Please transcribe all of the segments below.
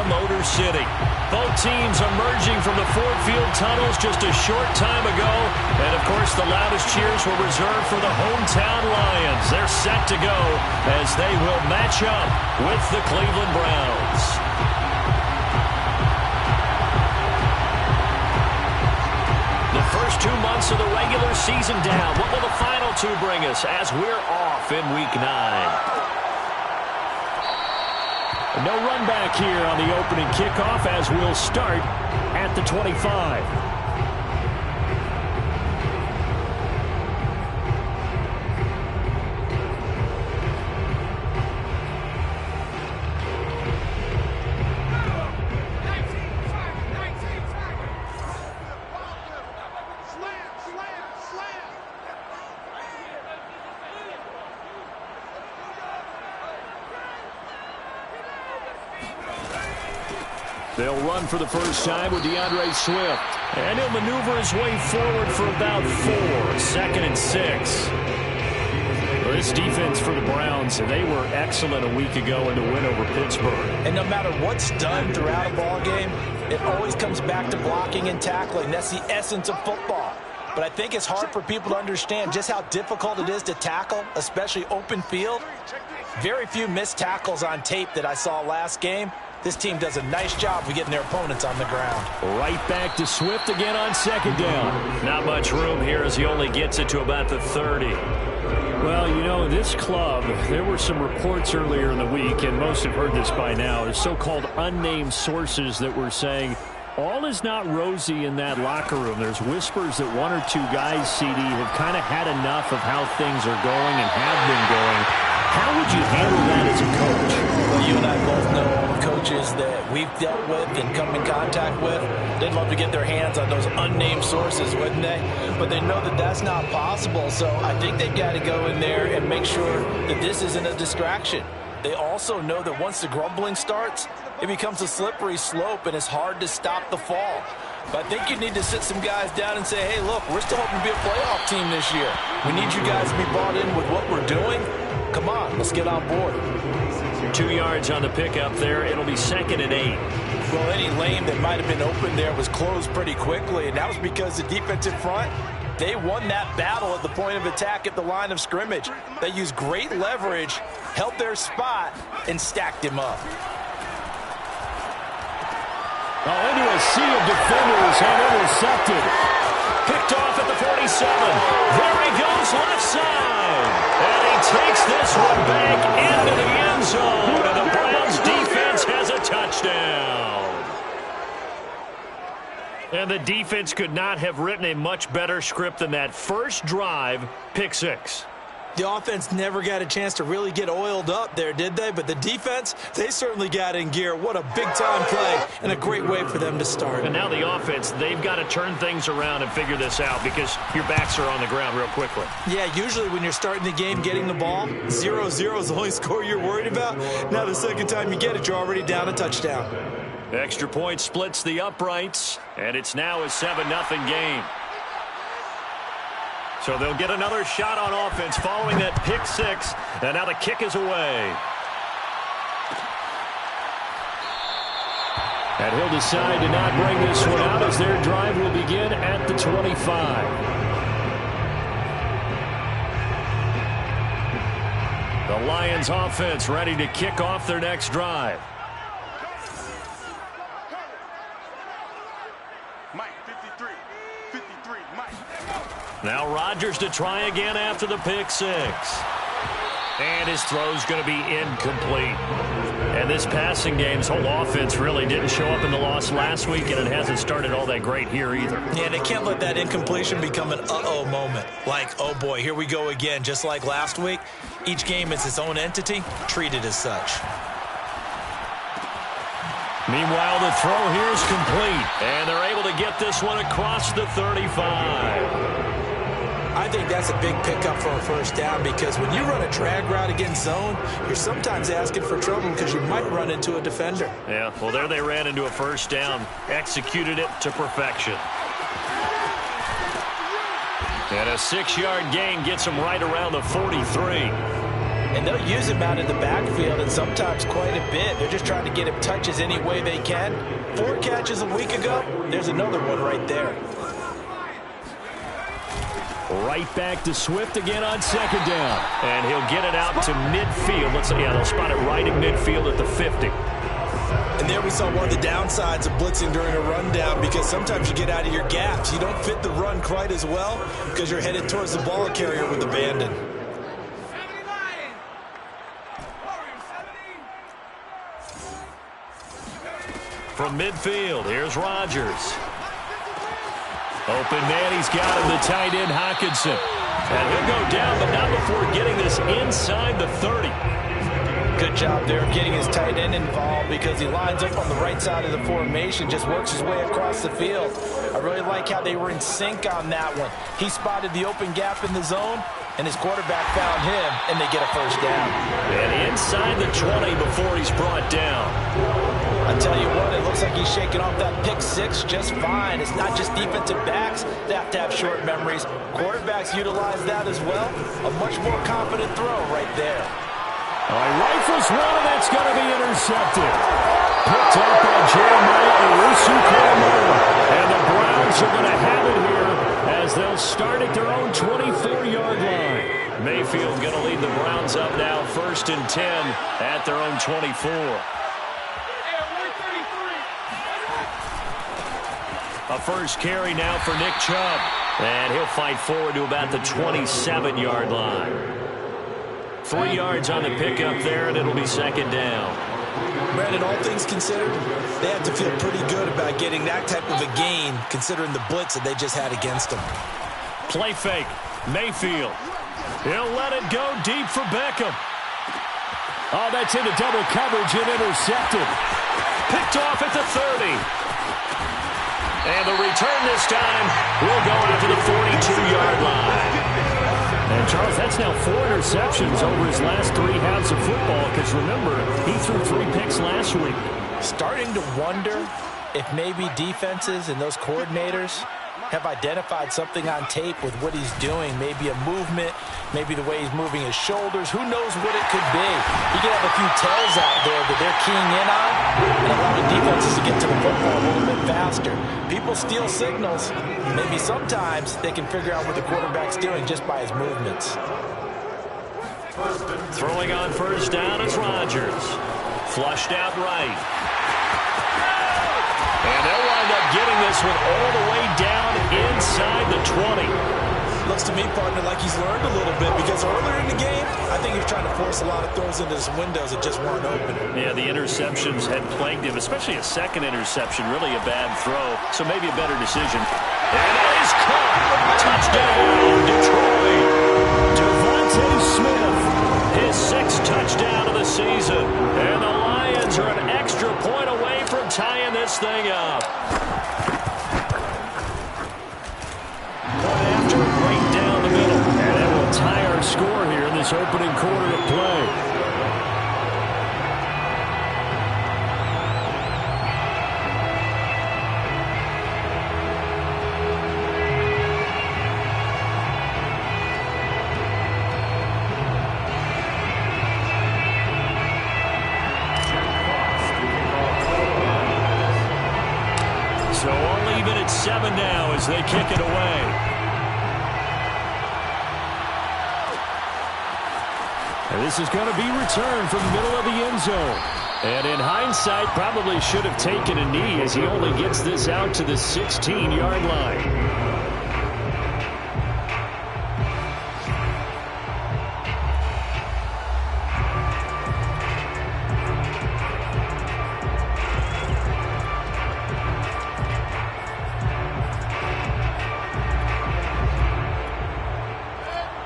Motor City. Both teams emerging from the Ford Field tunnels just a short time ago. And, of course, the loudest cheers were reserved for the hometown Lions. They're set to go as they will match up with the Cleveland Browns. The first 2 months of the regular season down. What will the final two bring us as we're off in Week 9? No run back here on the opening kickoff as we'll start at the 25. They'll run for the first time with DeAndre Swift. And he'll maneuver his way forward for about 4. 2nd and 6. Well, this defense for the Browns, they were excellent a week ago in the win over Pittsburgh. And no matter what's done throughout a ball game, it always comes back to blocking and tackling. That's the essence of football. But I think it's hard for people to understand just how difficult it is to tackle, especially open field. Very few missed tackles on tape that I saw last game. This team does a nice job of getting their opponents on the ground. Right back to Swift again on 2nd down. Not much room here as he only gets it to about the 30. Well, you know, this club, there were some reports earlier in the week, and most have heard this by now, the so-called unnamed sources that were saying all is not rosy in that locker room. There's whispers that 1 or 2 guys, CD, have kind of had enough of how things are going and have been going. How would you handle that as a coach? Well, you and I both know all the coaches that we've dealt with and come in contact with. They'd love to get their hands on those unnamed sources, wouldn't they? But they know that that's not possible, so I think they've got to go in there and make sure that this isn't a distraction. They also know that once the grumbling starts, it becomes a slippery slope, and it's hard to stop the fall. But I think you need to sit some guys down and say, hey, look, we're still hoping to be a playoff team this year. We need you guys to be bought in with what we're doing. Come on, let's get on board. 2 yards on the pickup there. It'll be 2nd and 8. Well, any lane that might have been open there was closed pretty quickly, and that was because the defensive front, they won that battle at the point of attack at the line of scrimmage. They used great leverage, held their spot, and stacked him up. Oh, into a sea of defenders and intercepted. Picked off at the 47. There he goes left side. And he takes this one back into the end zone. And the Browns defense has a touchdown. And the defense could not have written a much better script than that first drive, pick 6. The offense never got a chance to really get oiled up there, did they? But the defense, they certainly got in gear. What a big-time play and a great way for them to start. And now the offense, they've got to turn things around and figure this out because your backs are on the ground real quickly. Yeah, usually when you're starting the game getting the ball, 0-0 is the only score you're worried about. Now the second time you get it, you're already down a touchdown. Extra point splits the uprights, and it's now a 7-0 game. So they'll get another shot on offense following that pick 6, and now the kick is away. And he'll decide to not bring this one out as their drive will begin at the 25. The Lions offense ready to kick off their next drive. Now Rodgers to try again after the pick 6. And his throw's going to be incomplete. And this passing game's whole offense really didn't show up in the loss last week, and it hasn't started all that great here either. Yeah, they can't let that incompletion become an uh-oh moment. Like, oh boy, here we go again, just like last week. Each game is its own entity, treated as such. Meanwhile, the throw here is complete, and they're able to get this one across the 35. I think that's a big pickup for a first down because when you run a drag route against zone, you're sometimes asking for trouble because you might run into a defender. Yeah, well, there they ran into a first down, executed it to perfection. And a 6-yard gain gets them right around the 43. And they'll use him out in the backfield, and sometimes quite a bit. They're just trying to get him touches any way they can. 4 catches a week ago. There's another one right there. Right back to Swift again on second down. And he'll get it out to midfield. They'll spot it right in midfield at the 50. And there we saw one of the downsides of blitzing during a rundown, because sometimes you get out of your gaps. You don't fit the run quite as well because you're headed towards the ball carrier with abandon. From midfield, here's Rodgers. Open man, he's got him, the tight end, Hockenson. And he'll go down, but not before getting this inside the 30. Good job there of getting his tight end involved, because he lines up on the right side of the formation, just works his way across the field. I really like how they were in sync on that one. He spotted the open gap in the zone, and his quarterback found him, and they get a first down. And inside the 20 before he's brought down. I tell you what, it looks like he's shaking off that pick six just fine. It's not just defensive backs that have to have short memories. Quarterbacks utilize that as well. A much more confident throw right there. Rifles one, and that's going to be intercepted. Picked up by Jeremiah Owusu-Koramoah. And the Browns are going to have it here as they'll start at their own 24-yard line. Mayfield going to lead the Browns up now, 1st and 10 at their own 24. A first carry now for Nick Chubb. And he'll fight forward to about the 27-yard line. 3 yards on the pickup there, and it'll be second down. Brandon, all things considered, they have to feel pretty good about getting that type of a gain, considering the blitz that they just had against them. Play fake. Mayfield. He'll let it go deep for Beckham. Oh, that's into double coverage and intercepted. Picked off at the 30. And the return this time will go out to the 42-yard line. And, Charles, that's now 4 interceptions over his last 3 halves of football, because, remember, he threw 3 picks last week. Starting to wonder if maybe defenses and those coordinators have identified something on tape with what he's doing. Maybe a movement, maybe the way he's moving his shoulders. Who knows what it could be? He could have a few tells out there that they're keying in on and allowing defenses to get to the football a little bit faster. People steal signals. Maybe sometimes they can figure out what the quarterback's doing just by his movements. Throwing on first down, it's Rodgers. Flushed out right. And they'll wind up getting this one all the way down inside the 20. Looks to me, partner, like he's learned a little bit, because earlier in the game, I think he was trying to force a lot of throws into some windows that just weren't open. Yeah, the interceptions had plagued him, especially a second interception, really a bad throw, so maybe a better decision. And that is caught. Touchdown, Detroit. Devontae Smith, his 6th touchdown of the season. And the Lions are an extra point away from tying this thing up. Point after, right down the middle. And that will tie our score here in this opening quarter of play. So all even at 7 now as they kick it away. And this is going to be returned from the middle of the end zone. And in hindsight, probably should have taken a knee as he only gets this out to the 16-yard line.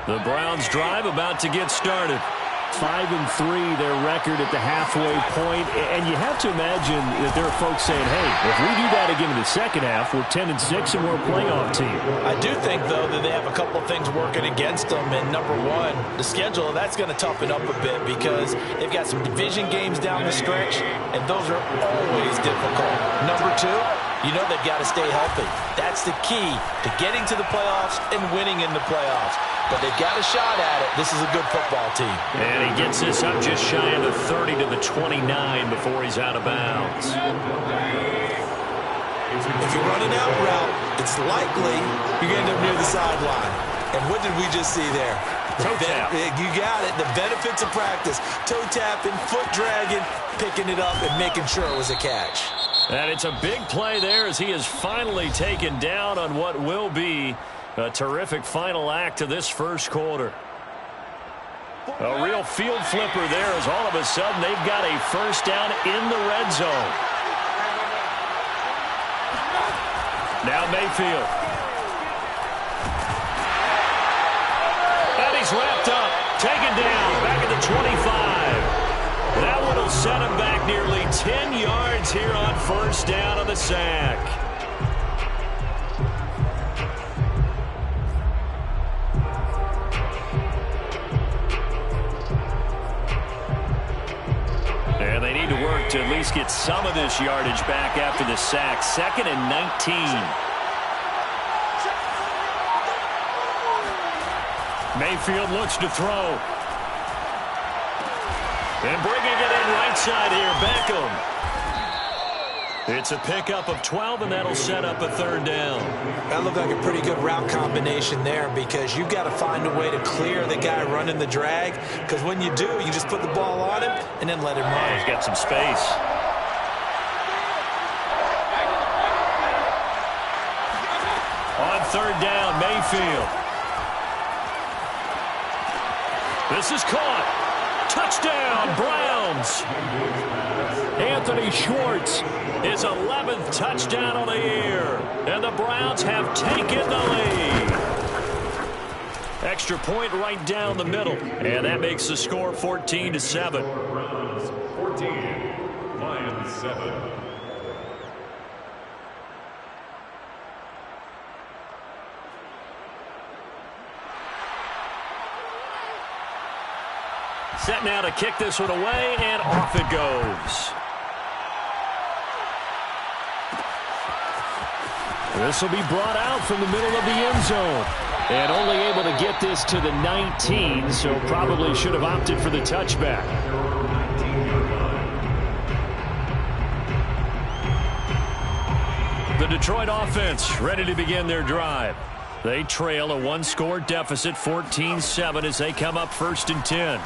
The Browns drive about to get started. 5-3, their record at the halfway point. And you have to imagine that there are folks saying, hey, if we do that again in the second half, we're 10-6 and we're a playoff team. I do think, though, that they have a couple of things working against them. And number one, the schedule, that's going to toughen up a bit because they've got some division games down the stretch, and those are always difficult. Number two, You know they've got to stay healthy. That's the key to getting to the playoffs and winning in the playoffs. But they've got a shot at it. This is a good football team. And he gets this up just shy of the 30 to the 29 before he's out of bounds. If you're running out route, it's likely you're going to end up near the sideline. And what did we just see there? Toe tap. You got it. The benefits of practice. Toe tapping, foot dragging, picking it up, and making sure it was a catch. And it's a big play there as he is finally taken down on what will be a terrific final act of this first quarter. A real field flipper there as all of a sudden they've got a first down in the red zone. Now Mayfield. And he's wrapped up, taken down, back at the 25. That one will set him back nearly 10 yards here on first down on the sack. And they need to work to at least get some of this yardage back after the sack. 2nd and 19. Mayfield looks to throw. And bringing it in right side here, Beckham. It's a pickup of 12, and that'll set up a third down. That looked like a pretty good route combination there because you've got to find a way to clear the guy running the drag, because when you do, you just put the ball on him and then let him run. He's got some space. On third down, Mayfield. This is caught. Touchdown, Browns. Anthony Schwartz, his 11th touchdown of the year. And the Browns have taken the lead. Extra point right down the middle. And that makes the score 14-7. Browns 14, Lions 7. Set now to kick this one away, and off it goes. This will be brought out from the middle of the end zone. And only able to get this to the 19, so probably should have opted for the touchback. The Detroit offense ready to begin their drive. They trail a one-score deficit, 14-7, as they come up 1st and 10.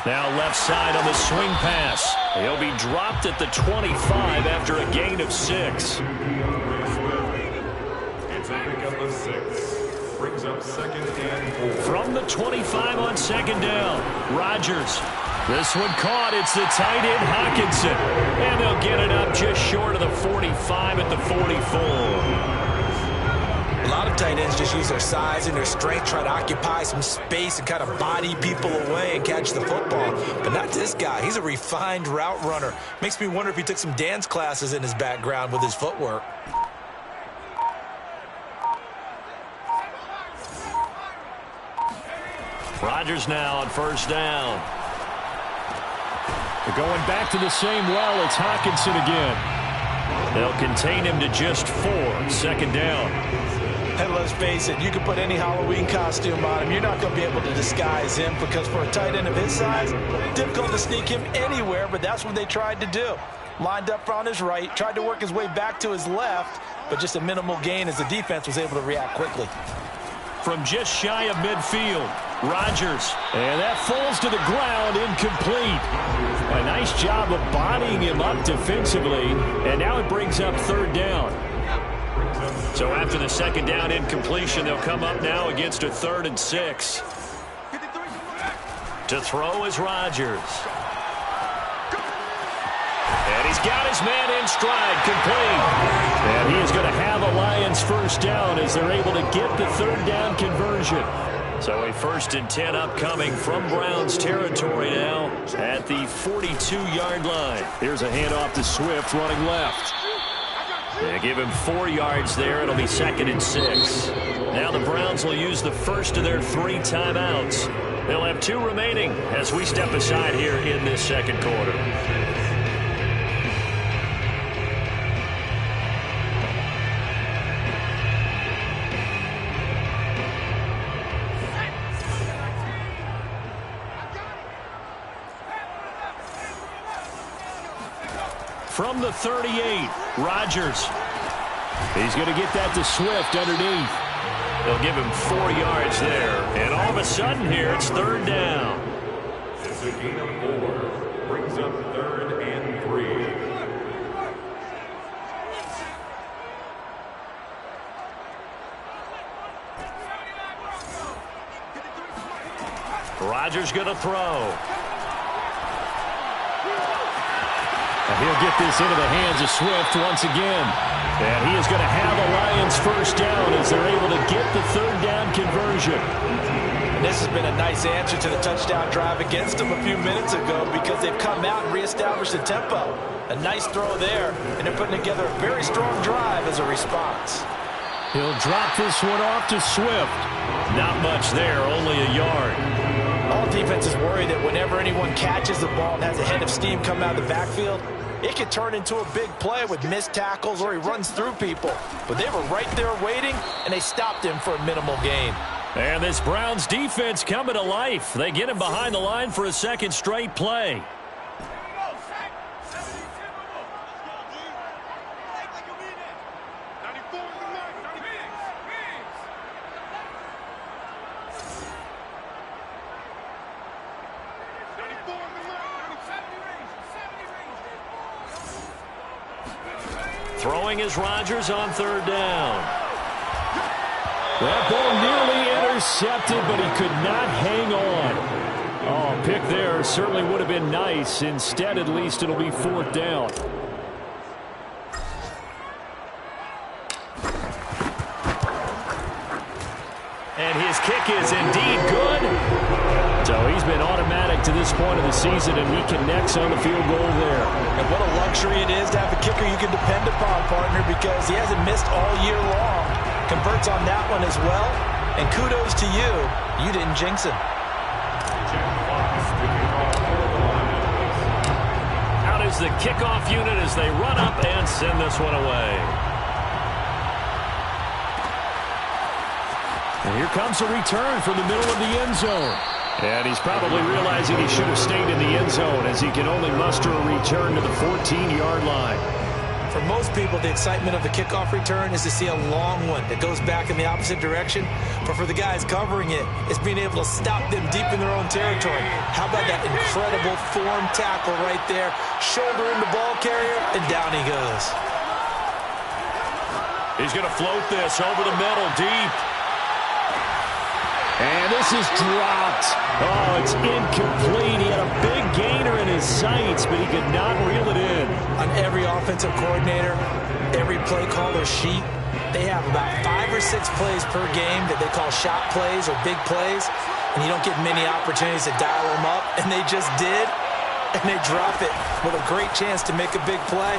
Now left side on the swing pass. He'll be dropped at the 25 after a gain of 6. It's a pickup of 6. Brings up 2nd and 4. From the 25 on 2nd down, Rodgers. This one caught. It's the tight end, Hockenson. And they'll get it up just short of the 45 at the 44. A lot of tight ends just use their size and their strength, try to occupy some space and kind of body people away and catch the football. But not this guy. He's a refined route runner. Makes me wonder if he took some dance classes in his background with his footwork. Rodgers now on 1st down. They're going back to the same well. It's Hockenson again. They'll contain him to just 4. 2nd down. And let's face it, you can put any Halloween costume on him. You're not going to be able to disguise him because for a tight end of his size, difficult to sneak him anywhere, but that's what they tried to do. Lined up on his right, tried to work his way back to his left, but just a minimal gain as the defense was able to react quickly. From just shy of midfield, Rodgers. And that falls to the ground, incomplete. A nice job of bodying him up defensively, and now it brings up 3rd down. So after the 2nd down incompletion, they'll come up now against a 3rd and 6. To throw is Rodgers. And he's got his man in stride, complete. And he is going to have a Lions first down as they're able to get the 3rd down conversion. So a 1st and 10 upcoming from Browns territory now at the 42-yard line. Here's a handoff to Swift running left. They give him 4 yards there. It'll be 2nd and 6. Now the Browns will use the first of their 3 timeouts. They'll have 2 remaining as we step aside here in this 2nd quarter. From the 38, Rodgers. He's going to get that to Swift underneath. They'll give him 4 yards there. And all of a sudden here, it's third down. It's a gain of 4. Brings up 3rd and 3. Rodgers going to throw. And he'll get this into the hands of Swift once again. And he is going to have the Lions first down as they're able to get the third down conversion. And this has been a nice answer to the touchdown drive against them a few minutes ago because they've come out and reestablished the tempo. A nice throw there, and they're putting together a very strong drive as a response. He'll drop this one off to Swift. Not much there, only a yard. All defenses worry that whenever anyone catches the ball and has a head of steam come out of the backfield, it could turn into a big play with missed tackles or he runs through people. But they were right there waiting, and they stopped him for a minimal gain. And this Browns defense coming to life. They get him behind the line for a second straight play. Throwing is Rodgers on third down. That ball nearly intercepted, but he could not hang on. Oh, pick there certainly would have been nice. Instead, at least it'll be fourth down. And his kick is indeed good. So he's been automatic to this point of the season, and he connects on the field goal there. And what a luxury it is to have a kicker you can depend upon, partner, because he hasn't missed all year long. Converts on that one as well. And kudos to you. You didn't jinx him. Out is the kickoff unit as they run up and send this one away. And here comes a return from the middle of the end zone. And he's probably realizing he should have stayed in the end zone as he can only muster a return to the 14-yard line. For most people, the excitement of the kickoff return is to see a long one that goes back in the opposite direction. But for the guys covering it, it's being able to stop them deep in their own territory. How about that incredible form tackle right there? Shoulder in the ball carrier, and down he goes. He's going to float this over the middle deep. And this is dropped. Oh, it's incomplete. He had a big gainer in his sights, but he could not reel it in. On every offensive coordinator, every play caller sheet, they have about 5 or 6 plays per game that they call shot plays or big plays, and you don't get many opportunities to dial them up, and they just did, and they drop it with a great chance to make a big play.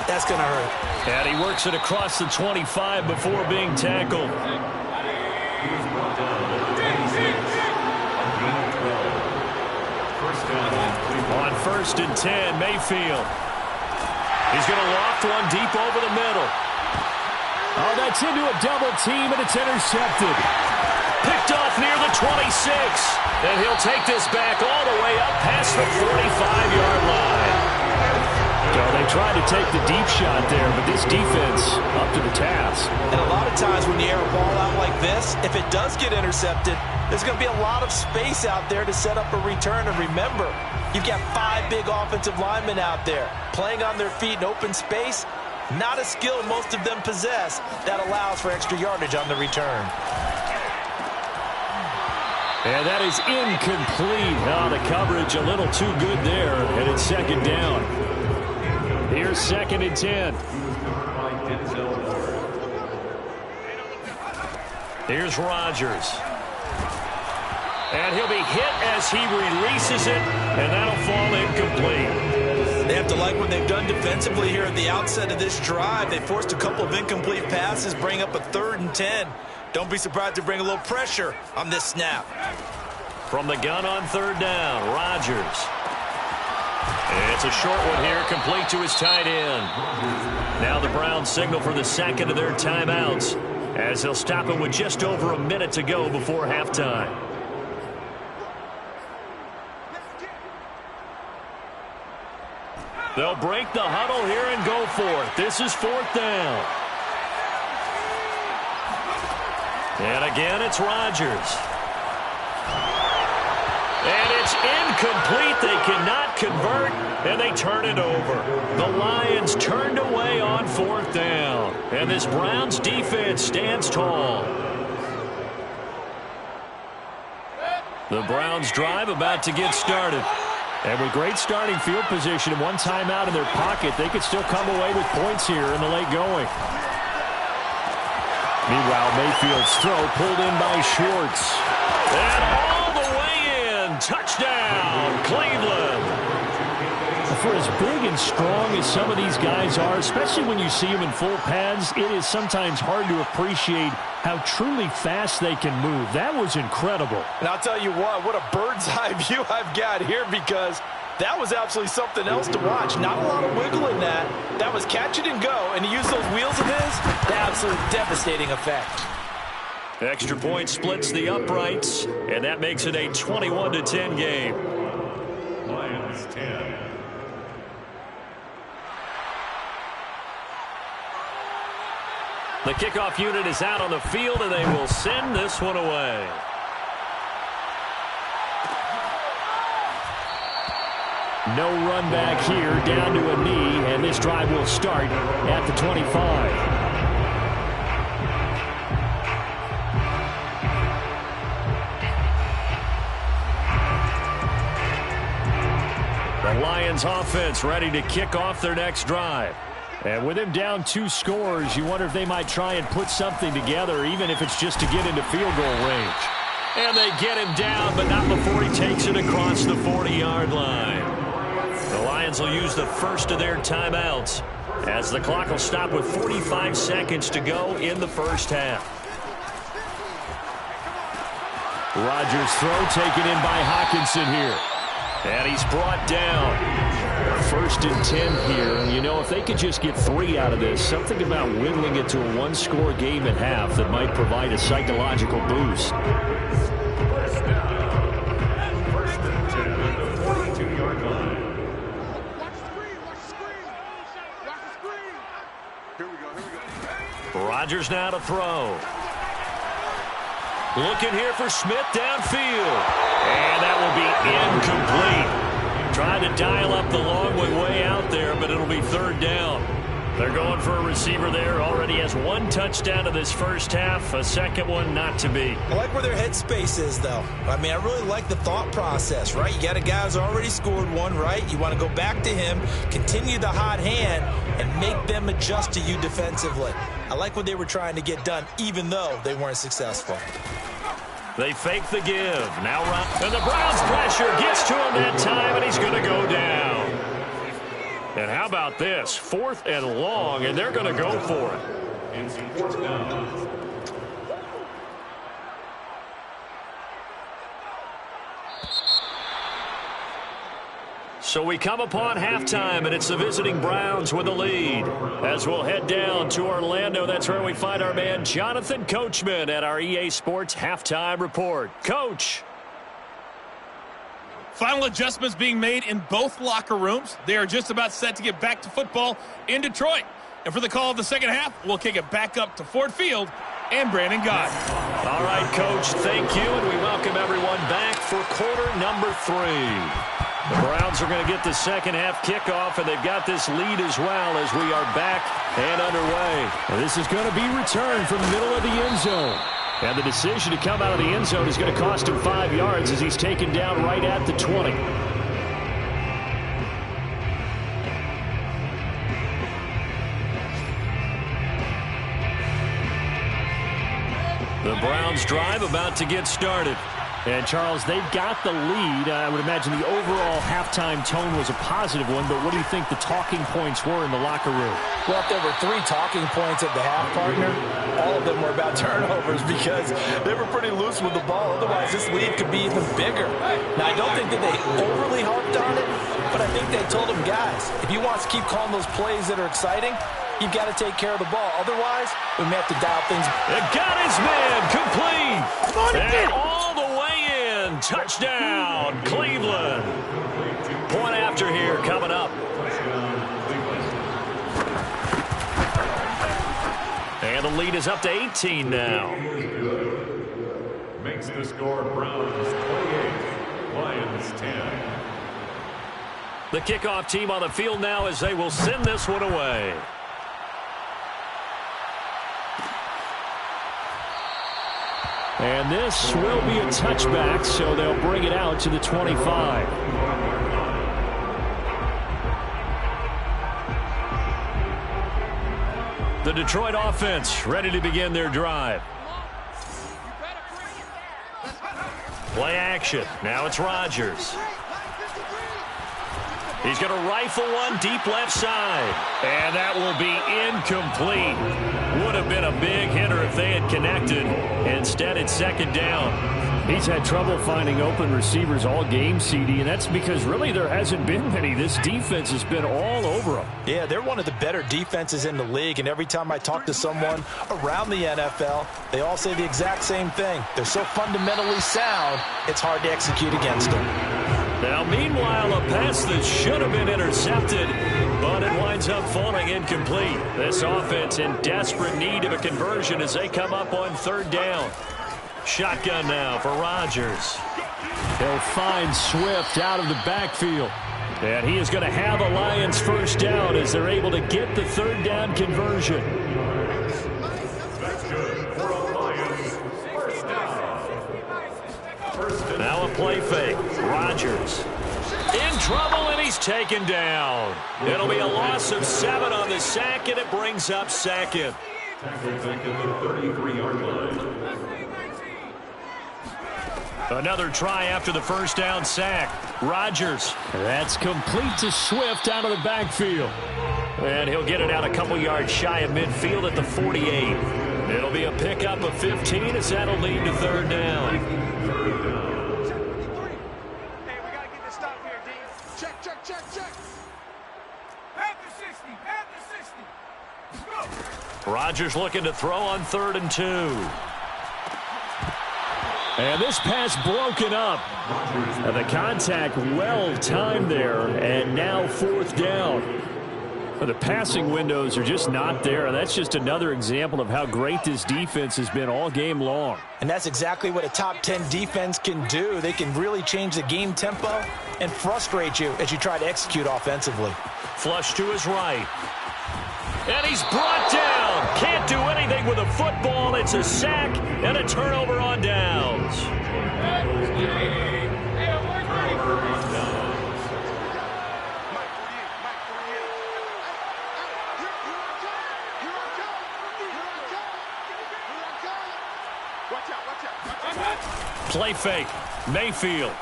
That's going to hurt. And he works it across the 25 before being tackled. On 1st and 10, Mayfield. He's going to loft one deep over the middle. Oh, that's into a double team, and it's intercepted. Picked off near the 26. And he'll take this back all the way up past the 45-yard line. So they tried to take the deep shot there, but this defense up to the task. And a lot of times when you air a ball out like this, if it does get intercepted, there's going to be a lot of space out there to set up a return. And remember, you've got 5 big offensive linemen out there playing on their feet in open space. Not a skill most of them possess that allows for extra yardage on the return. And that is incomplete. Oh, the coverage a little too good there, and it's second down. Here's 2nd and 10. Here's Rodgers. And he'll be hit as he releases it, and that'll fall incomplete. They have to like what they've done defensively here at the outset of this drive. They forced a couple of incomplete passes, bring up a 3rd and 10. Don't be surprised to bring a little pressure on this snap. From the gun on 3rd down, Rodgers. It's a short one here, complete to his tight end. Now the Browns signal for the second of their timeouts as they'll stop it with just over a minute to go before halftime. They'll break the huddle here and go for it. This is 4th down. And again, it's Rodgers. And it's incomplete. They cannot convert, and they turn it over. The Lions turned away on 4th down. And this Browns defense stands tall. The Browns drive about to get started. And with great starting field position and one timeout in their pocket, they could still come away with points here in the late going. Meanwhile, Mayfield's throw pulled in by Schwartz. And all the way in. Touchdown, Cleveland. For as big and strong as some of these guys are, especially when you see them in full pads, it is sometimes hard to appreciate how truly fast they can move. That was incredible. And I'll tell you what a bird's eye view I've got here, because that was absolutely something else to watch. Not a lot of wiggle in that. That was catch it and go. And to use those wheels of his, the absolute devastating effect. Extra point splits the uprights, and that makes it a 21-10 game. Lions 10. The kickoff unit is out on the field, and they will send this one away. No run back here, down to a knee, and this drive will start at the 25. The Lions offense ready to kick off their next drive. And with him down 2 scores, you wonder if they might try and put something together, even if it's just to get into field goal range. And they get him down, but not before he takes it across the 40-yard line. The Lions will use the first of their timeouts, as the clock will stop with 45 seconds to go in the first half. Rodgers' throw taken in by Hockenson here. And he's brought down. 1st and 10 here. You know, if they could just get 3 out of this, something about whittling it to a 1-score game at half that might provide a psychological boost. First and 10 at the 42-yard line. Watch the screen. Watch the screen. Here we go. Rodgers now to throw. Looking here for Smith downfield. And that will be incomplete. Trying to dial up the long way out there, but it'll be 3rd down. They're going for a receiver there. Already has 1 touchdown in this first half. A second one not to be. I like where their headspace is, though. I mean, I really like the thought process, right? You got a guy who's already scored 1, right? You want to go back to him, continue the hot hand, and make them adjust to you defensively. I like what they were trying to get done, even though they weren't successful. They fake the give. Now run. And the Browns pressure gets to him that time, and he's going to go down. And how about this? 4th and long, and they're going to go for it. And 4th down. So we come upon halftime, and it's the visiting Browns with the lead. As we'll head down to Orlando, that's where we find our man Jonathan Coachman at our EA Sports Halftime Report. Coach. Final adjustments being made in both locker rooms. They are just about set to get back to football in Detroit. And for the call of the second half, we'll kick it back up to Ford Field and Brandon Gaudin. All right, Coach, thank you, and we welcome everyone back for quarter number 3. The Browns are going to get the second half kickoff, and they've got this lead as well as we are back and underway. And this is going to be returned from the middle of the end zone. And the decision to come out of the end zone is going to cost him 5 yards as he's taken down right at the 20. The Browns drive about to get started. And, Charles, they've got the lead. I would imagine the overall halftime tone was a positive one, but what do you think the talking points were in the locker room? Well, if there were 3 talking points at the half, partner, all of them were about turnovers because they were pretty loose with the ball. Otherwise, this lead could be even bigger. Now, I don't think that they overly harped on it, but I think they told them, guys, if you want to keep calling those plays that are exciting, you've got to take care of the ball. Otherwise, we may have to dial things. It got his man complete. And all the way in. Touchdown, Cleveland. Point after here coming up. And the lead is up to 18 now. Makes the score Browns 28, Lions 10. The kickoff team on the field now as they will send this one away. And this will be a touchback, so they'll bring it out to the 25. The Detroit offense ready to begin their drive. Play action. Now it's Rodgers. He's going to rifle one deep left side. And that will be incomplete. Would have been a big hitter if they had connected. Instead, it's second down. He's had trouble finding open receivers all game, CD, and that's because really there hasn't been many. This defense has been all over them. Yeah, they're one of the better defenses in the league, and every time I talk to someone around the NFL, they all say the exact same thing. They're so fundamentally sound, it's hard to execute against them. Now, meanwhile, a pass that should have been intercepted, but it winds up falling incomplete. This offense in desperate need of a conversion as they come up on third down. Shotgun now for Rodgers. They'll find Swift out of the backfield. And he is going to have a Lions first down as they're able to get the third down conversion. That's good for a Lions first down. Now a play fake. Rodgers in trouble, and he's taken down. It'll be a loss of 7 on the sack, and it brings up second. Tackle back at the 33-yard line. Another try after the first down sack. Rodgers. That's complete to Swift out of the backfield. And he'll get it out a couple yards shy of midfield at the 48. It'll be a pickup of 15 as that'll lead to third down. Hey, we got to get this stop here, D. Check. At the 60. Go. Rodgers looking to throw on 3rd and 2. And this pass broken up. And the contact well timed there, and now 4th down. But the passing windows are just not there, and that's just another example of how great this defense has been all game long. And that's exactly what a top 10 defense can do. They can really change the game tempo and frustrate you as you try to execute offensively. Flush to his right. And he's brought down. Can't do anything with a football. It's a sack and a turnover on downs. Play fake. Mayfield.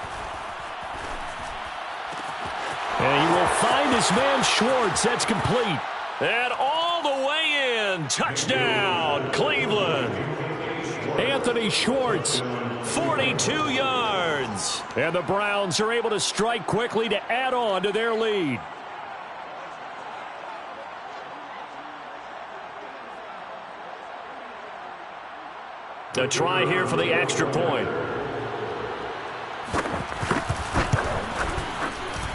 And he will find his man Schwartz. That's complete. And all the way in. Touchdown, Cleveland. Anthony Schwartz. 42 yards. And the Browns are able to strike quickly to add on to their lead. A try here for the extra point.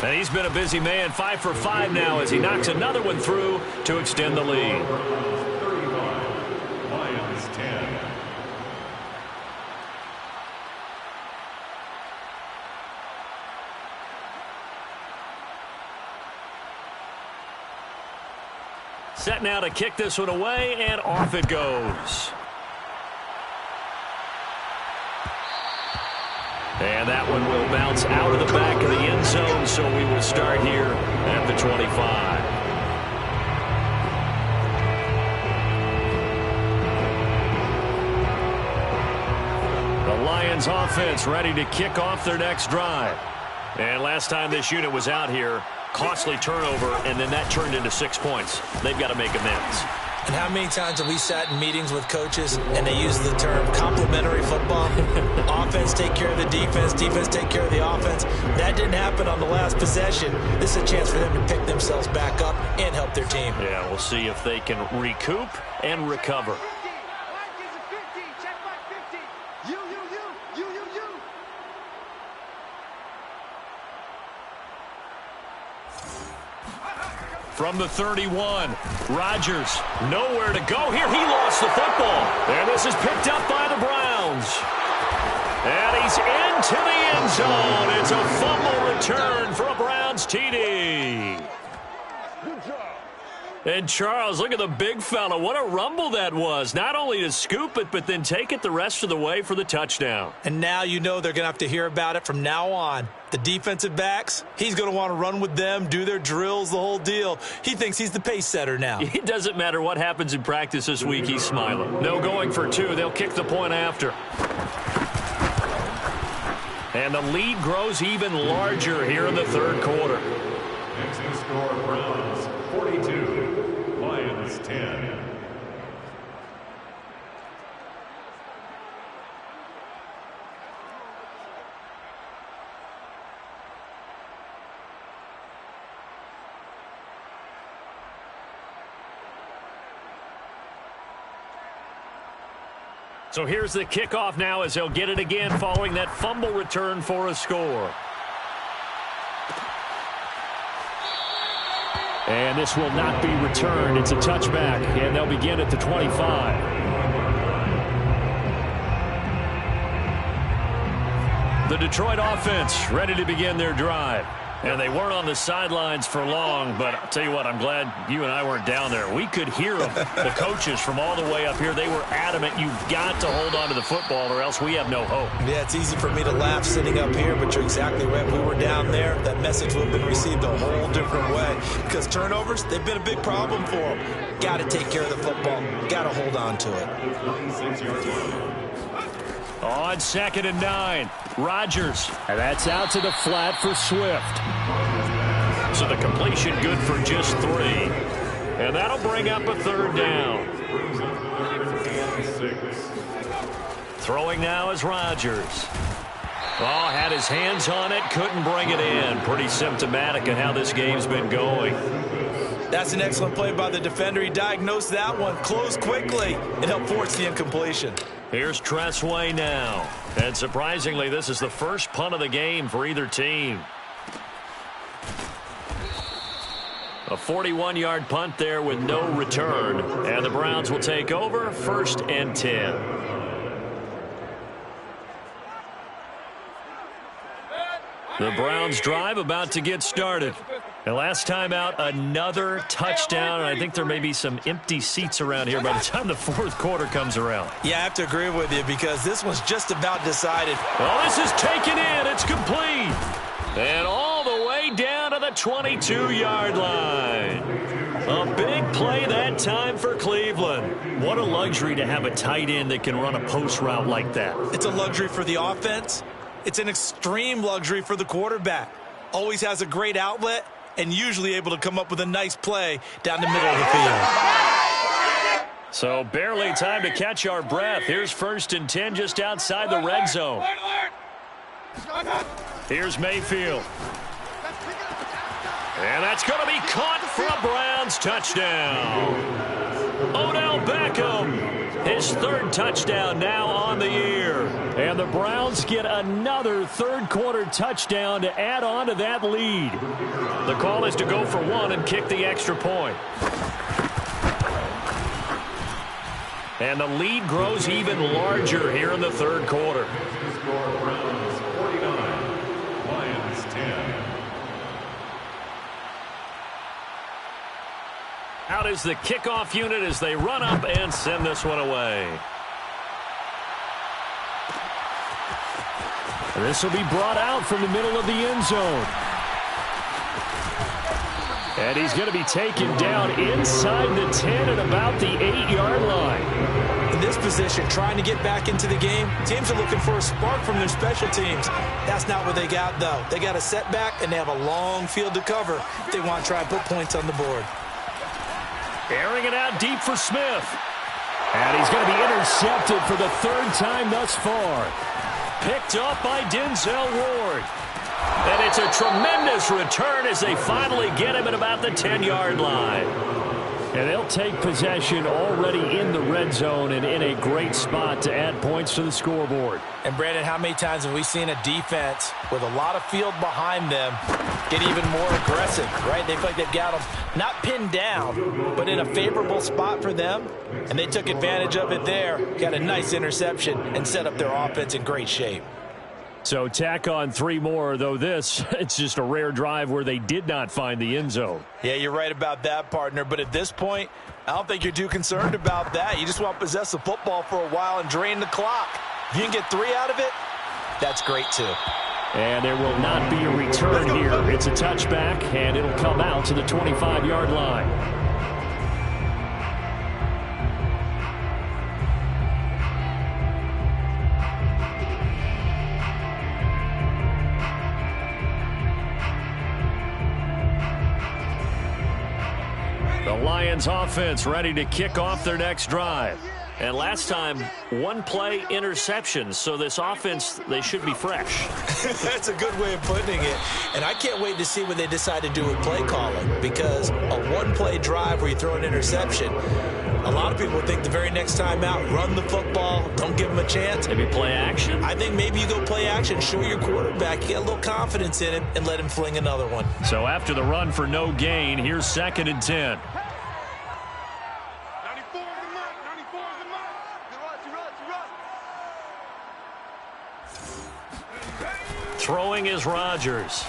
And he's been a busy man, 5 for 5 now as he knocks another one through to extend the lead. 35, Lions 10. Set now to kick this one away, and off it goes. And that one will bounce out of the back of the end zone, so we will start here at the 25. The Lions offense ready to kick off their next drive. And last time this unit was out here, costly turnover, and then that turned into 6 points. They've got to make amends. And how many times have we sat in meetings with coaches and they use the term complementary football? Offense take care of the defense, defense take care of the offense. That didn't happen on the last possession. This is a chance for them to pick themselves back up and help their team. Yeah, we'll see if they can recoup and recover. from the 31. Rodgers, nowhere to go here. He lost the football. And this is picked up by the Browns. And he's into the end zone. It's a fumble return for a Browns TD. And Charles, look at the big fella. What a rumble that was. Not only to scoop it, but then take it the rest of the way for the touchdown. And now you know they're going to have to hear about it from now on. The defensive backs, he's going to want to run with them, do their drills, the whole deal. He thinks he's the pace setter now. It doesn't matter what happens in practice this week. He's smiling. No going for two. They'll kick the point after. And the lead grows even larger here in the third quarter. Next to score, Browns 42, Lions 10. So here's the kickoff now as they'll get it again following that fumble return for a score. And this will not be returned. It's a touchback, and they'll begin at the 25. The Detroit offense ready to begin their drive. And they weren't on the sidelines for long, but I'll tell you what, I'm glad you and I weren't down there. We could hear them, the coaches from all the way up here. They were adamant, you've got to hold on to the football or else we have no hope. Yeah, it's easy for me to laugh sitting up here, but you're exactly right. If we were down there, that message would have been received a whole different way. Because turnovers, they've been a big problem for them. Got to take care of the football. Got to hold on to it. On 2nd and 9, Rodgers. And that's out to the flat for Swift. So the completion good for just 3. And that'll bring up a third down. Throwing now is Rodgers. Oh, had his hands on it, couldn't bring it in. Pretty symptomatic of how this game's been going. That's an excellent play by the defender. He diagnosed that one, closed quickly, and helped force the incompletion. Here's Tressway now. And surprisingly, this is the first punt of the game for either team. A 41-yard punt there with no return. And the Browns will take over 1st and 10. The Browns drive about to get started. And last time out, another touchdown. And I think there may be some empty seats around here by the time the fourth quarter comes around. Yeah, I have to agree with you because this one's just about decided. Oh, this is taken in. It's complete. And all the way down to the 22-yard line. A big play that time for Cleveland. What a luxury to have a tight end that can run a post route like that. It's a luxury for the offense. It's an extreme luxury for the quarterback. Always has a great outlet and usually able to come up with a nice play down the middle of the field. So barely time to catch our breath. Here's 1st and 10 just outside the red zone. Here's Mayfield. And that's going to be caught for a Browns touchdown. Odell Beckham, his 3rd touchdown now on the year. And the Browns get another third-quarter touchdown to add on to that lead. The call is to go for 1 and kick the extra point. And the lead grows even larger here in the third quarter. Browns 49, Lions 10. Out is the kickoff unit as they run up and send this one away. This will be brought out from the middle of the end zone. And he's going to be taken down inside the 10 at about the 8-yard line. In this position, trying to get back into the game, teams are looking for a spark from their special teams. That's not what they got, though. They got a setback, and they have a long field to cover if they want to try and put points on the board. Airing it out deep for Smith. And he's going to be intercepted for the 3rd time thus far. Picked up by Denzel Ward. And it's a tremendous return as they finally get him at about the 10-yard line. And they'll take possession already in the red zone and in a great spot to add points to the scoreboard. And, Brandon, how many times have we seen a defense with a lot of field behind them get even more aggressive, right? They feel like they've got them not pinned down, but in a favorable spot for them, and they took advantage of it there, got a nice interception, and set up their offense in great shape. So tack on 3 more, though it's just a rare drive where they did not find the end zone. Yeah, you're right about that, partner. But at this point, I don't think you're too concerned about that. You just want to possess the football for a while and drain the clock. If you can get 3 out of it, that's great too. And there will not be a return here. It's a touchback, and it'll come out to the 25-yard line. The Lions offense ready to kick off their next drive. And last time, 1 play interceptions. So this offense, they should be fresh. That's a good way of putting it. And I can't wait to see what they decide to do with play calling. Because a 1-play drive where you throw an interception, a lot of people think the very next time out, run the football, don't give them a chance. Maybe play action? I think maybe you go play action, show your quarterback, you get a little confidence in him, and let him fling another one. So after the run for no gain, here's 2nd and 10. Throwing is Rodgers.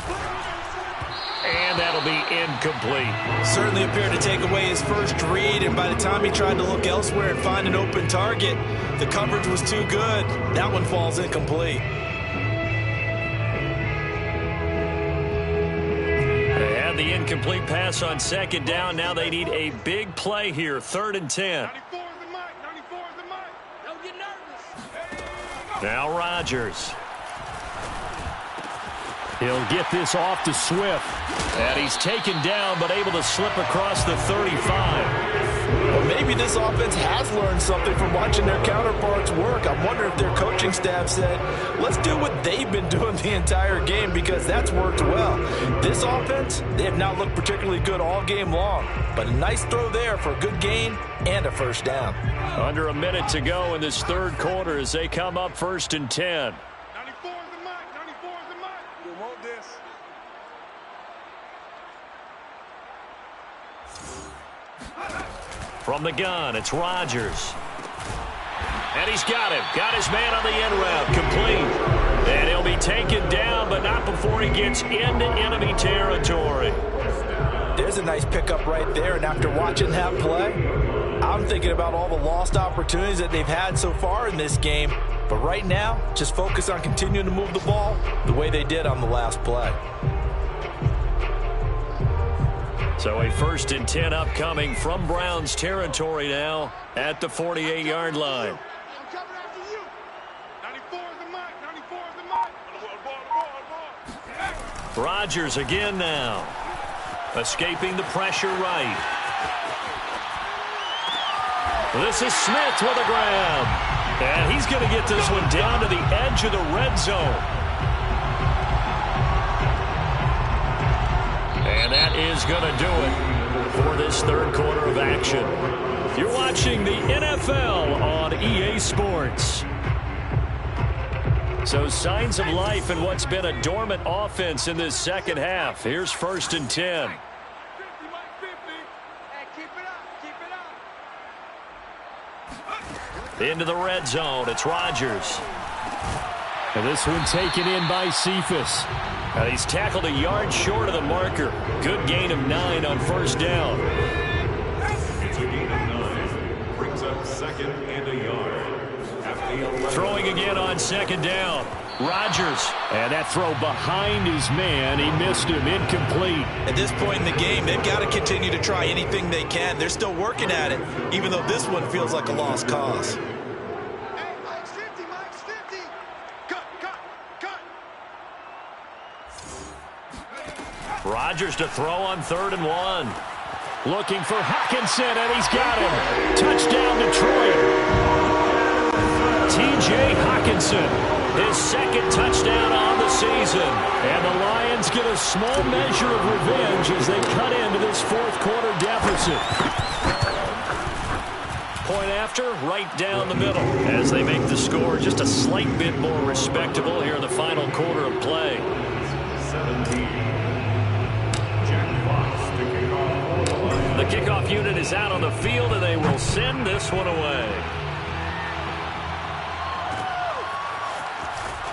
And that'll be incomplete. Certainly appeared to take away his first read, and by the time he tried to look elsewhere and find an open target, the coverage was too good. That one falls incomplete. They had the incomplete pass on 2nd down. Now they need a big play here. 3rd and 10. Now Rodgers. He'll get this off to Swift. And he's taken down, but able to slip across the 35. Well, maybe this offense has learned something from watching their counterparts work. I wonder if their coaching staff said, let's do what they've been doing the entire game, because that's worked well. This offense, they have not looked particularly good all game long. But a nice throw there for a good gain and a first down. Under a minute to go in this 3rd quarter as they come up 1st and 10. From the gun, it's Rodgers. And he's got him. Got his man on the end route. Complete. And he'll be taken down, but not before he gets into enemy territory. There's a nice pickup right there, and after watching that play, I'm thinking about all the lost opportunities that they've had so far in this game. But right now, just focus on continuing to move the ball the way they did on the last play. So a 1st and 10 upcoming from Browns territory now at the 48-yard line. Rodgers again now. Escaping the pressure right. This is Smith with a grab. And he's going to get this one down to the edge of the red zone. And that is going to do it for this 3rd quarter of action. You're watching the NFL on EA Sports. So signs of life in what's been a dormant offense in this 2nd half. Here's 1st and 10. Into the red zone. It's Rodgers. And this one taken in by Cephas. And he's tackled a yard short of the marker. Good gain of 9 on 1st down. It's a gain of 9. Brings up 2nd and a yard. Throwing again on 2nd down. Rodgers. And that throw behind his man. He missed him. Incomplete. At this point in the game, they've got to continue to try anything they can. They're still working at it, even though this one feels like a lost cause. Rodgers to throw on 3rd and 1. Looking for Hockenson, and he's got him. Touchdown, Detroit. T.J. Hockenson, his 2nd touchdown on the season. And the Lions get a small measure of revenge as they cut into this 4th quarter deficit. Point after, right down the middle, as they make the score just a slight bit more respectable here in the final quarter of play. 17. Jack Fox to kick off the line. The kickoff unit is out on the field, and they will send this one away.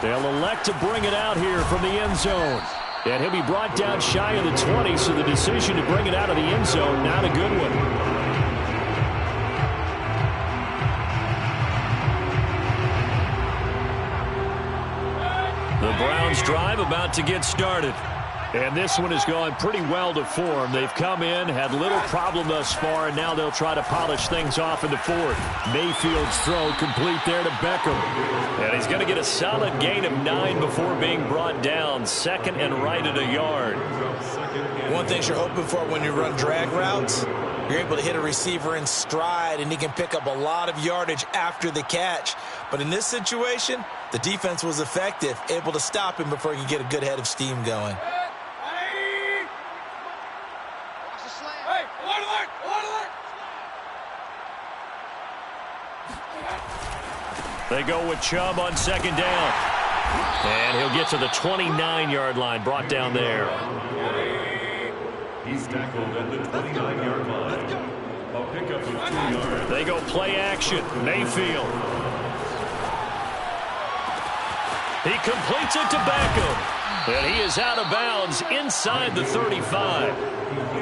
They'll elect to bring it out here from the end zone. And he'll be brought down shy of the 20, so the decision to bring it out of the end zone, not a good one. The Browns drive about to get started. And this one has gone pretty well to form. They've come in, had little problem thus far, and now they'll try to polish things off in the fourth. Mayfield's throw complete there to Beckham. And he's going to get a solid gain of 9 before being brought down. Second and right at a yard. One thing you're hoping for when you run drag routes, you're able to hit a receiver in stride, and he can pick up a lot of yardage after the catch. But in this situation, the defense was effective, able to stop him before he could get a good head of steam going. They go with Chubb on second down. And he'll get to the 29-yard line, brought down there. He's tackled at the 29-yard line. A pickup of 2 yards. They go play action. Mayfield. He completes it to Beckham. And he is out of bounds inside the 35.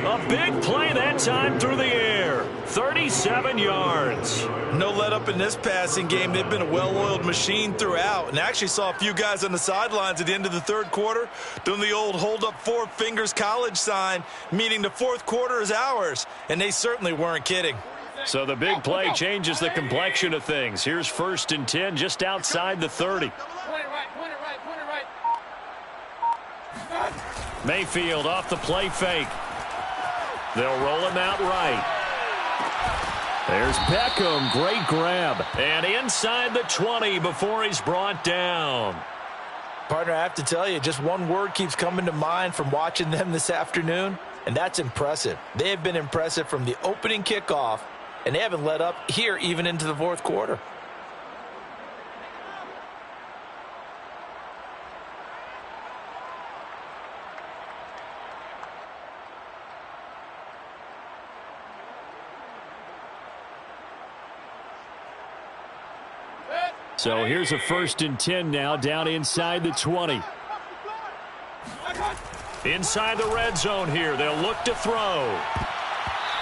A big play that time through the air. 37 yards. No let up in this passing game. They've been a well-oiled machine throughout. And actually saw a few guys on the sidelines at the end of the third quarter doing the old hold up 4 fingers college sign, meaning the fourth quarter is ours. And they certainly weren't kidding. So the big play changes the complexion of things. Here's 1st and 10 just outside the 30. Mayfield off the play fake. They'll roll him out right. There's Beckham. Great grab. And inside the 20 before he's brought down. Partner, I have to tell you, just one word keeps coming to mind from watching them this afternoon, and that's impressive. They have been impressive from the opening kickoff, and they haven't let up here even into the fourth quarter. So here's a 1st and 10 now, down inside the 20. Inside the red zone here, they'll look to throw.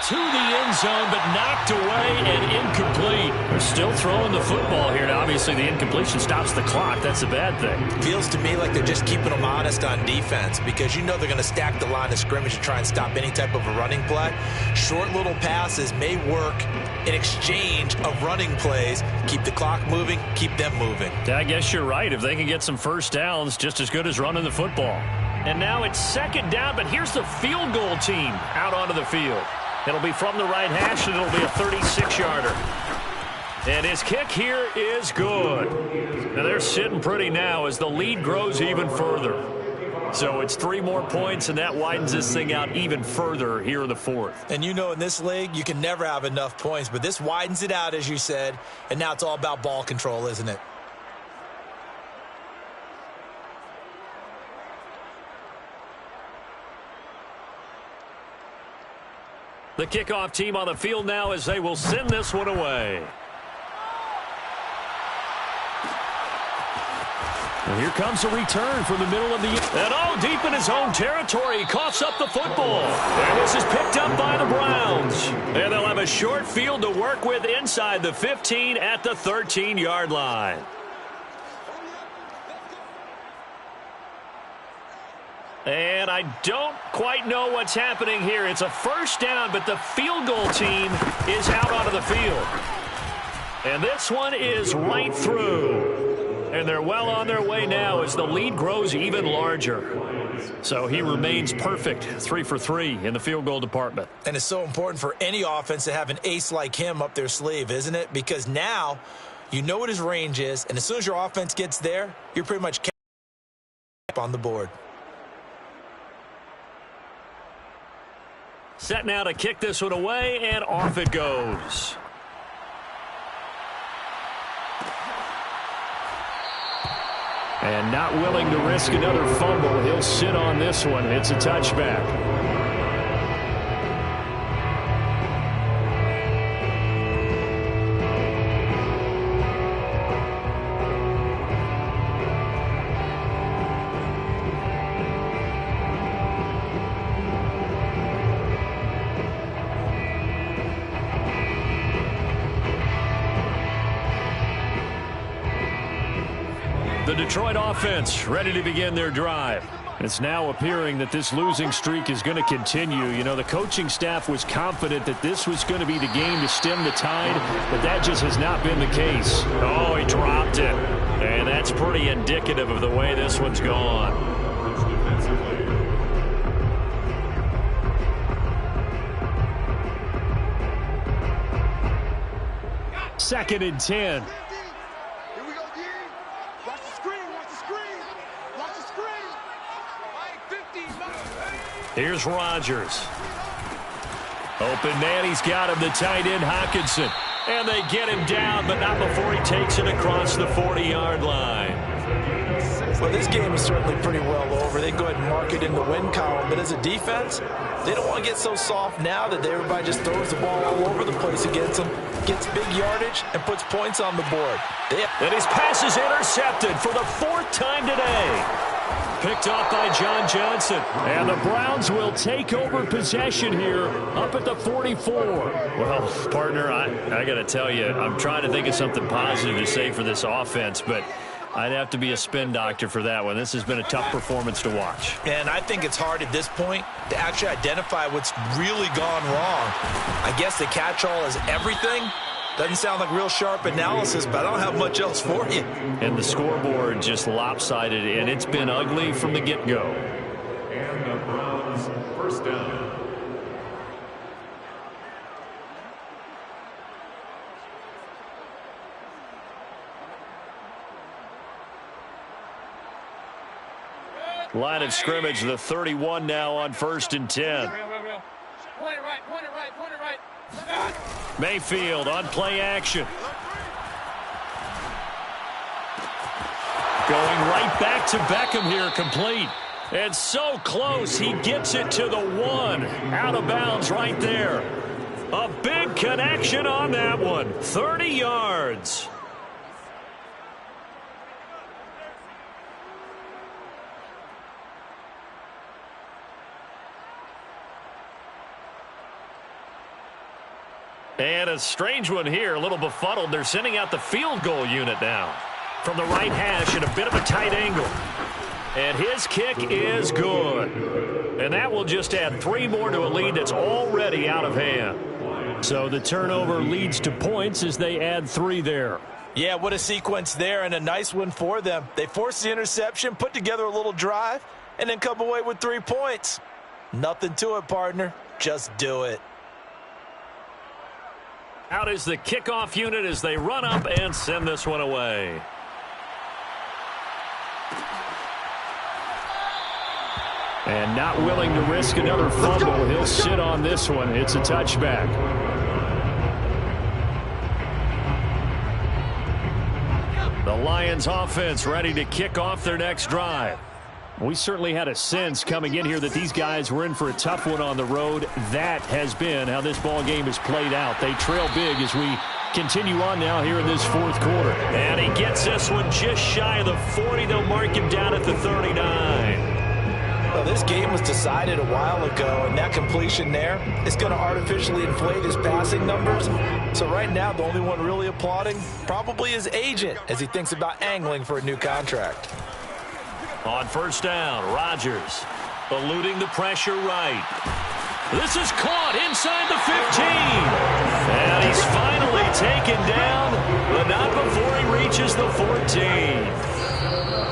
To the end zone, but knocked away and incomplete. They're still throwing the football here. Now, obviously, the incompletion stops the clock. That's a bad thing. Feels to me like they're just keeping them honest on defense, because you know they're going to stack the line of scrimmage to try and stop any type of a running play. Short little passes may work in exchange of running plays. Keep the clock moving, keep them moving. I guess you're right. If they can get some first downs, just as good as running the football. And now it's second down, but here's the field goal team out onto the field. It'll be from the right hash, and it'll be a 36-yarder. And his kick here is good. And they're sitting pretty now as the lead grows even further. So it's 3 more points, and that widens this thing out even further here in the fourth. And you know in this league, you can never have enough points, but this widens it out, as you said, and now it's all about ball control, isn't it? The kickoff team on the field now as they will send this one away. And here comes a return from the middle of the... And deep in his own territory, he coughs up the football. And this is picked up by the Browns. And they'll have a short field to work with inside the 15 at the 13-yard line. And I don't quite know what's happening here. It's a first down, but the field goal team is out onto the field. And this one is right through. And they're well on their way now as the lead grows even larger. So he remains perfect, 3 for 3 in the field goal department. And it's so important for any offense to have an ace like him up their sleeve, isn't it? Because now you know what his range is, and as soon as your offense gets there, you're pretty much on the board. Set now to kick this one away, and off it goes. And not willing to risk another fumble. He'll sit on this one. It's a touchback. The Detroit offense ready to begin their drive. It's now appearing that this losing streak is going to continue. You know, the coaching staff was confident that this was going to be the game to stem the tide, but that just has not been the case. Oh, he dropped it. And that's pretty indicative of the way this one's gone. Second and 10. Here's Rodgers. Open man, he's got him, the tight end Hockenson. And they get him down, but not before he takes it across the 40-yard line. Well, this game is certainly pretty well over. They go ahead and mark it in the win column. But as a defense, they don't want to get so soft now that everybody just throws the ball all over the place against them, gets big yardage, and puts points on the board. And his pass is intercepted for the 4th time today. Picked off by John Johnson. And the Browns will take over possession here up at the 44. Well, partner, I got to tell you, I'm trying to think of something positive to say for this offense, but I'd have to be a spin doctor for that one. This has been a tough performance to watch. And I think it's hard at this point to actually identify what's really gone wrong. I guess the catch-all is everything. Doesn't sound like real sharp analysis, but I don't have much else for you. And the scoreboard just lopsided, and it's been ugly from the get-go. And the Browns first down. Line of scrimmage, the 31 now on 1st and 10. Point it right. Mayfield on play action. Going right back to Beckham here, complete. And so close, he gets it to the 1. Out of bounds right there. A big connection on that one. 30 yards. And a strange one here, a little befuddled. They're sending out the field goal unit now. From the right hash at a bit of a tight angle. And his kick is good. And that will just add 3 more to a lead that's already out of hand. So the turnover leads to points as they add 3 there. Yeah, what a sequence there, and a nice one for them. They force the interception, put together a little drive, and then come away with 3 points. Nothing to it, partner. Just do it. Out is the kickoff unit as they run up and send this one away. And not willing to risk another fumble. He'll sit on this one. It's a touchback. The Lions offense ready to kick off their next drive. We certainly had a sense coming in here that these guys were in for a tough one on the road. That has been how this ball game has played out. They trail big as we continue on now here in this 4th quarter. And he gets this one just shy of the 40. They'll mark him down at the 39. Well, this game was decided a while ago, and that completion there is going to artificially inflate his passing numbers. So right now, the only one really applauding probably his agent as he thinks about angling for a new contract. On 1st down, Rodgers eluding the pressure right. This is caught inside the 15. And he's finally taken down, but not before he reaches the 14.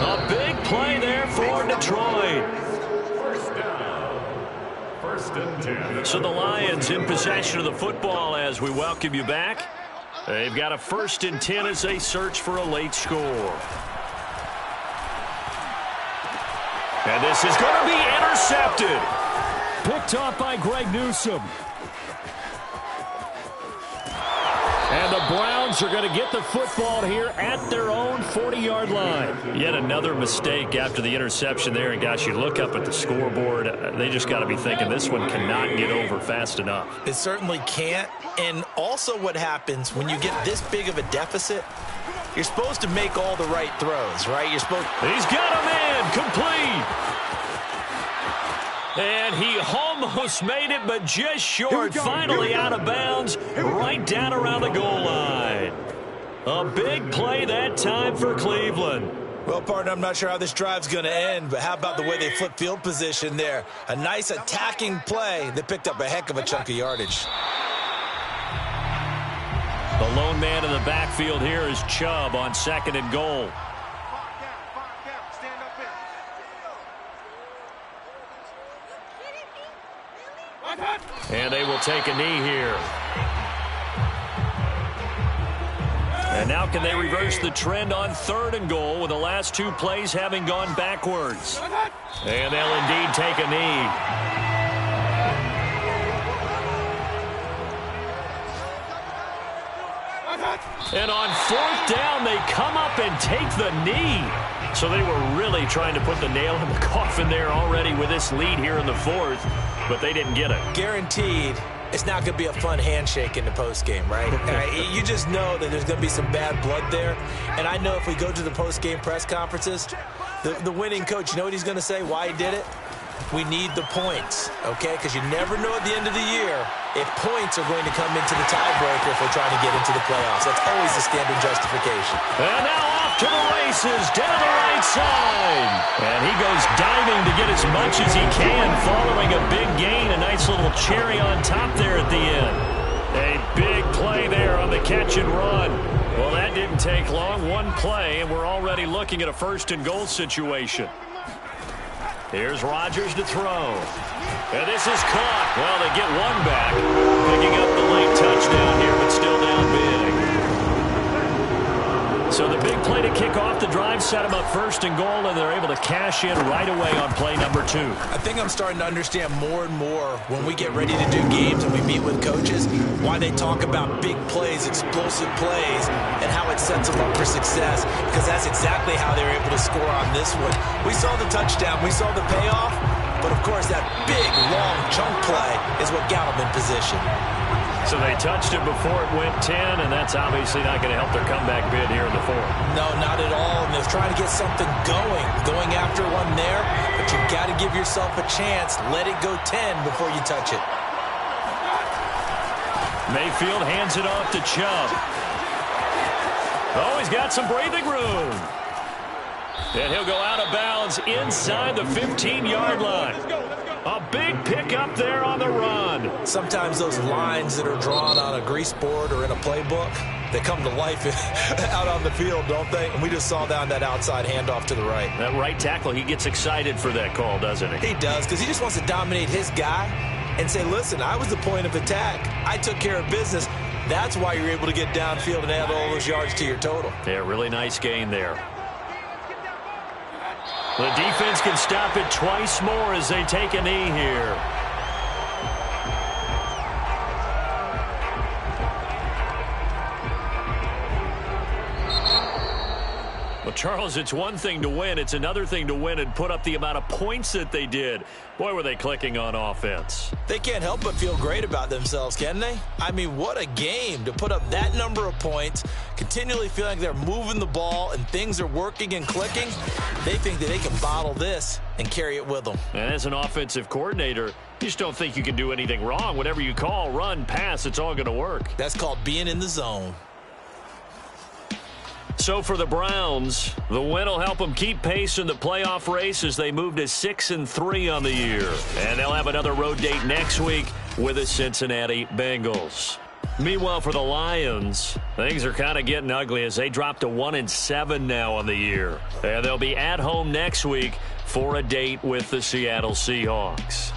A big play there for Detroit. First and 10. So the Lions in possession of the football as we welcome you back. They've got a 1st and 10 as they search for a late score. And this is going to be intercepted. Picked off by Greg Newsome. And the Browns Browns are going to get the football here at their own 40-yard line. Yet another mistake after the interception there. And, gosh, you look up at the scoreboard, they just got to be thinking this one cannot get over fast enough. It certainly can't. And also what happens when you get this big of a deficit, you're supposed to make all the right throws, right? You're supposed. He's got a man complete. And he almost made it, but just short. Finally out of bounds, right down around the goal line. A big play that time for Cleveland. Well, partner, I'm not sure how this drive's going to end, but how about the way they flip field position there? A nice attacking play. They picked up a heck of a chunk of yardage. The lone man in the backfield here is Chubb on 2nd and goal. And they will take a knee here. And now can they reverse the trend on 3rd and goal with the last 2 plays having gone backwards? And they'll indeed take a knee. And on 4th down, they come up and take the knee. So they were really trying to put the nail in the coffin there already with this lead here in the 4th, but they didn't get it. Guaranteed, it's not going to be a fun handshake in the postgame, right? You just know that there's going to be some bad blood there. And I know if we go to the postgame press conferences, the winning coach, you know what he's going to say, why he did it? We need the points, okay? Because you never know at the end of the year if points are going to come into the tiebreaker if we're trying to get into the playoffs. That's always the standard justification. And now off to the races, down the right side. And he goes diving to get as much as he can, following a big gain. A nice little cherry on top there at the end. A big play there on the catch and run. Well, that didn't take long. One play, and we're already looking at a 1st and goal situation. Here's Rodgers to throw. And this is caught. Well, they get one back. Picking up the late touchdown here, but still down big. So the big play to kick off the drive set them up 1st and goal, and they're able to cash in right away on play number 2. I think I'm starting to understand more and more when we get ready to do games and we meet with coaches why they talk about big plays, explosive plays, and how it sets them up for success, because that's exactly how they were able to score on this one. We saw the touchdown. We saw the payoff, but, of course, that big, long chunk play is what got them in position. So they touched it before it went 10, and that's obviously not going to help their comeback bid here in the 4th. No, not at all. And they're trying to get something going after one there. But you've got to give yourself a chance. Let it go 10 before you touch it. Mayfield hands it off to Chubb. Oh, he's got some breathing room. And he'll go out of bounds inside the 15-yard line. A big pickup there on the run. Sometimes those lines that are drawn on a grease board or in a playbook, they come to life out on the field, don't they? And we just saw down that outside handoff to the right. That right tackle, he gets excited for that call, doesn't he? He does, because he just wants to dominate his guy and say, listen, I was the point of attack. I took care of business. That's why you're able to get downfield and add all those yards to your total. Yeah, really nice gain there. The defense can stop it twice more as they take a knee here. Well, Charles, it's one thing to win. It's another thing to win and put up the amount of points that they did. Boy, were they clicking on offense. They can't help but feel great about themselves, can they? I mean, what a game to put up that number of points, continually feeling like they're moving the ball and things are working and clicking. They think that they can bottle this and carry it with them. And as an offensive coordinator, you just don't think you can do anything wrong. Whatever you call, run, pass, it's all going to work. That's called being in the zone. So for the Browns, the win will help them keep pace in the playoff race as they move to 6-3 on the year. And they'll have another road date next week with the Cincinnati Bengals. Meanwhile, for the Lions, things are kind of getting ugly as they drop to 1-7 now on the year. And they'll be at home next week for a date with the Seattle Seahawks.